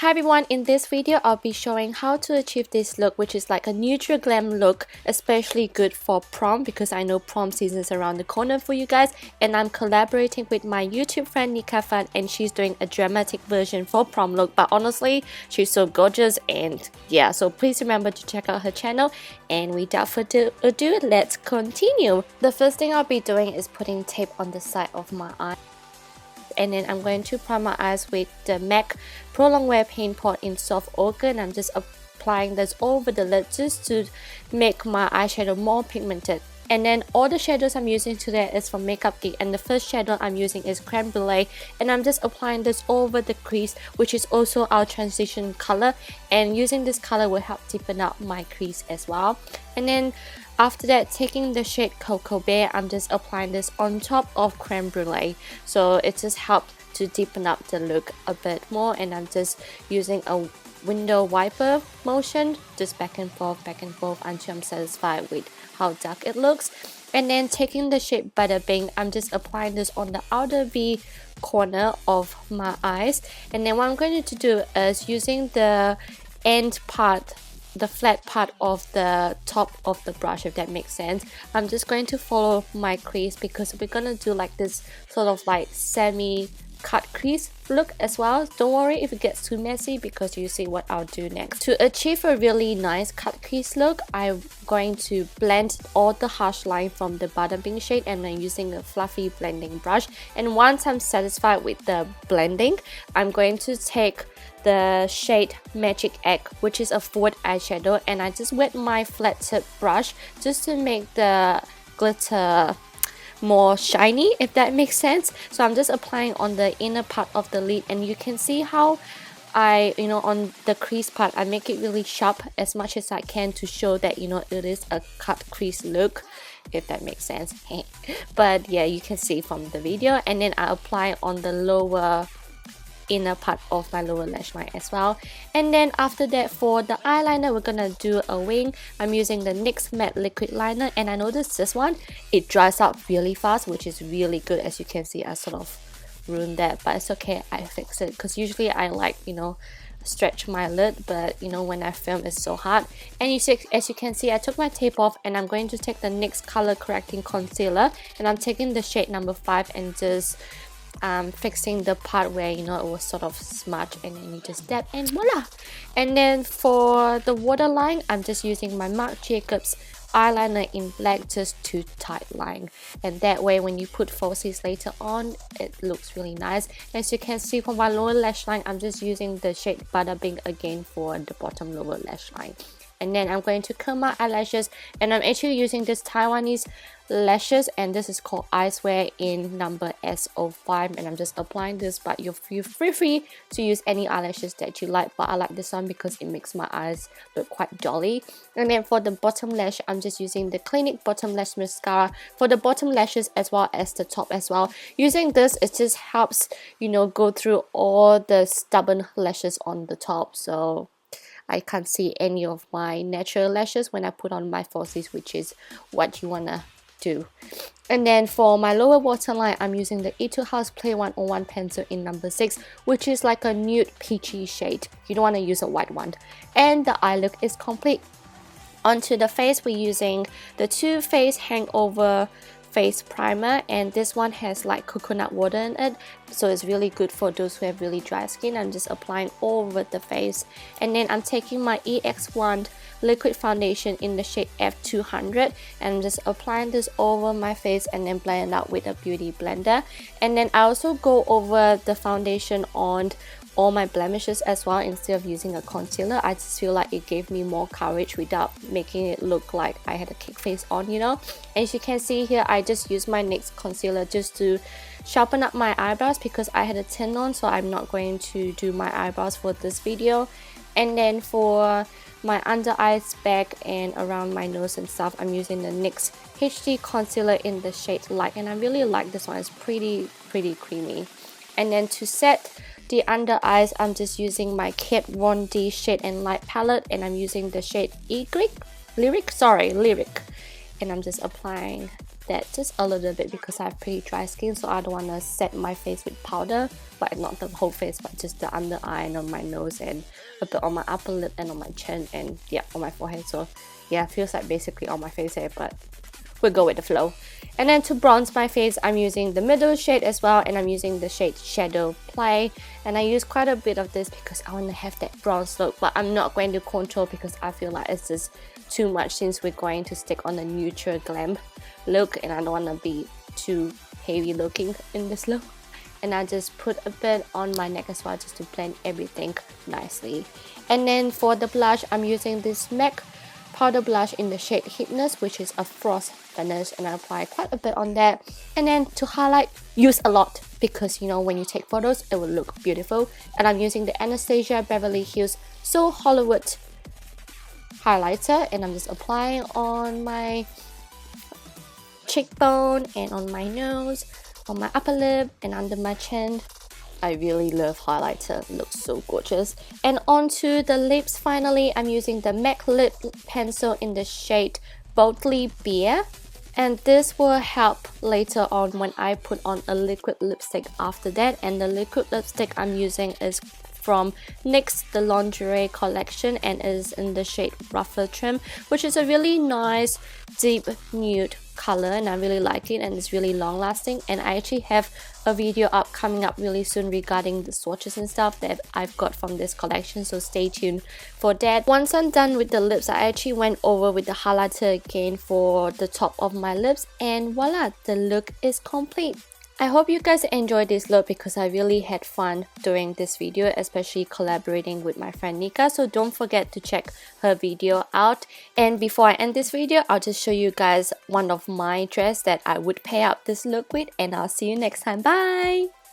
Hi everyone, in this video I'll be showing how to achieve this look, which is like a neutral glam look, especially good for prom because I know prom season is around the corner for you guys, and I'm collaborating with my YouTube friend Nica Phan, and she's doing a dramatic version for prom look, but honestly she's so gorgeous. And yeah, so please remember to check out her channel, and without further ado, let's continue. The first thing I'll be doing is putting tape on the side of my eye, and then I'm going to prime my eyes with the MAC Pro Longwear Paint Pot in Soft Ochre, and I'm just applying this over the lid just to make my eyeshadow more pigmented. And then all the shadows I'm using today is from Makeup Geek, and the first shadow I'm using is Creme Brulee, and I'm just applying this over the crease, which is also our transition color, and using this color will help deepen up my crease as well. And then after that, taking the shade Cocoa Bear, I'm just applying this on top of Creme Brulee, so it just helped to deepen up the look a bit more. And I'm just using a window wiper motion, just back and forth until I'm satisfied with how dark it looks. And then taking the shade Butter Bing, I'm just applying this on the outer V corner of my eyes. And then what I'm going to do is using the end part, the flat part of the top of the brush, if that makes sense, I'm just going to follow my crease because we're gonna do like this sort of like semi cut crease look as well. Don't worry if it gets too messy because you see what I'll do next. To achieve a really nice cut crease look, I'm going to blend all the harsh line from the Butter Bing shade, and I'm using a fluffy blending brush. And once I'm satisfied with the blending, I'm going to take the shade Magic Egg, which is a forward eyeshadow, and I just wet my flat tip brush just to make the glitter more shiny, if that makes sense. So I'm just applying on the inner part of the lid, and you can see how on the crease part I make it really sharp as much as I can to show that it is a cut crease look, if that makes sense. But yeah, you can see from the video. And then I apply on the lower inner part of my lower lash line as well. And then after that, for the eyeliner, we're gonna do a wing. I'm using the NYX Matte Liquid Liner, and I noticed this one, it dries out really fast, which is really good. As you can see, I sort of ruined that, but it's okay, I fixed it because usually I like stretch my lid, but when I film it's so hard. And as you can see, I took my tape off, and I'm going to take the NYX Color Correcting Concealer, and I'm taking the shade number 5 and just fixing the part where it was sort of smudged, and then you just dab and voila. And then for the waterline, I'm just using my Marc Jacobs eyeliner in black just to tight line, and that way when you put falsies later on, it looks really nice. As you can see, for my lower lash line, I'm just using the shade Butter Bing again for the bottom lower lash line. And then I'm going to curl my eyelashes, and I'm actually using this Taiwanese lashes, and this is called I Swear in number S05, and I'm just applying this, but you feel free to use any eyelashes that you like, but I like this one because it makes my eyes look quite dolly. And then for the bottom lash, I'm just using the Clinique Bottom Lash Mascara for the bottom lashes as well as the top as well. Using this, it just helps go through all the stubborn lashes on the top, so I can't see any of my natural lashes when I put on my falsies, which is what you wanna do. And then for my lower waterline, I'm using the Etude House Play 101 pencil in number 6, which is like a nude peachy shade. You don't want to use a white one. And the eye look is complete. Onto the face, we're using the Too Faced Hangover Face Primer, and this one has like coconut water in it, so it's really good for those who have really dry skin. I'm just applying all over the face. And then I'm taking my EX1 liquid foundation in the shade F200, and I'm just applying this over my face and then blend it out with a beauty blender. And then I also go over the foundation on all my blemishes as well instead of using a concealer. I just feel like it gave me more coverage without making it look like I had a cake face on, As you can see here, I just used my NYX concealer just to sharpen up my eyebrows because I had a tint on, so I'm not going to do my eyebrows for this video. And then for my under eyes, back and around my nose and stuff, I'm using the NYX HD concealer in the shade Light, and I really like this one. It's pretty creamy. And then to set the under eyes, I'm just using my Kat Von D Shade and Light palette, and I'm using the shade Lyric, and I'm just applying that just a little bit because I have pretty dry skin, so I don't want to set my face with powder, but not the whole face, but just the under eye and on my nose and a bit on my upper lip and on my chin and yeah, on my forehead. So yeah, feels like basically on my face here, but we'll go with the flow. And then to bronze my face, I'm using the middle shade as well, and I'm using the shade Shadow Play, and I use quite a bit of this because I want to have that bronze look, but I'm not going to contour because I feel like it's just too much since we're going to stick on a neutral glam look, and I don't want to be too heavy looking in this look. And I just put a bit on my neck as well just to blend everything nicely. And then for the blush, I'm using this MAC powder blush in the shade Hypnus, which is a frost finish, and I apply quite a bit on that. And then to highlight, use a lot because you know when you take photos it will look beautiful. And I'm using the Anastasia Beverly Hills So Hollywood highlighter, and I'm just applying on my cheekbone and on my nose, on my upper lip and under my chin. I really love highlighter, it looks so gorgeous. And onto the lips, finally I'm using the MAC lip pencil in the shade Boldly Beer, and this will help later on when I put on a liquid lipstick after that. And the liquid lipstick I'm using is from NYX the lingerie collection and is in the shade Ruffle Trim, which is a really nice deep nude color, and I really like it, and it's really long lasting. And I actually have a video coming up really soon regarding the swatches and stuff that I've got from this collection, so stay tuned for that. Once I'm done with the lips, I actually went over with the highlighter again for the top of my lips, and voila, the look is complete. I hope you guys enjoyed this look because I really had fun doing this video, especially collaborating with my friend Nica, so don't forget to check her video out. And before I end this video, I'll just show you guys one of my dress that I would pair up this look with, and I'll see you next time. Bye!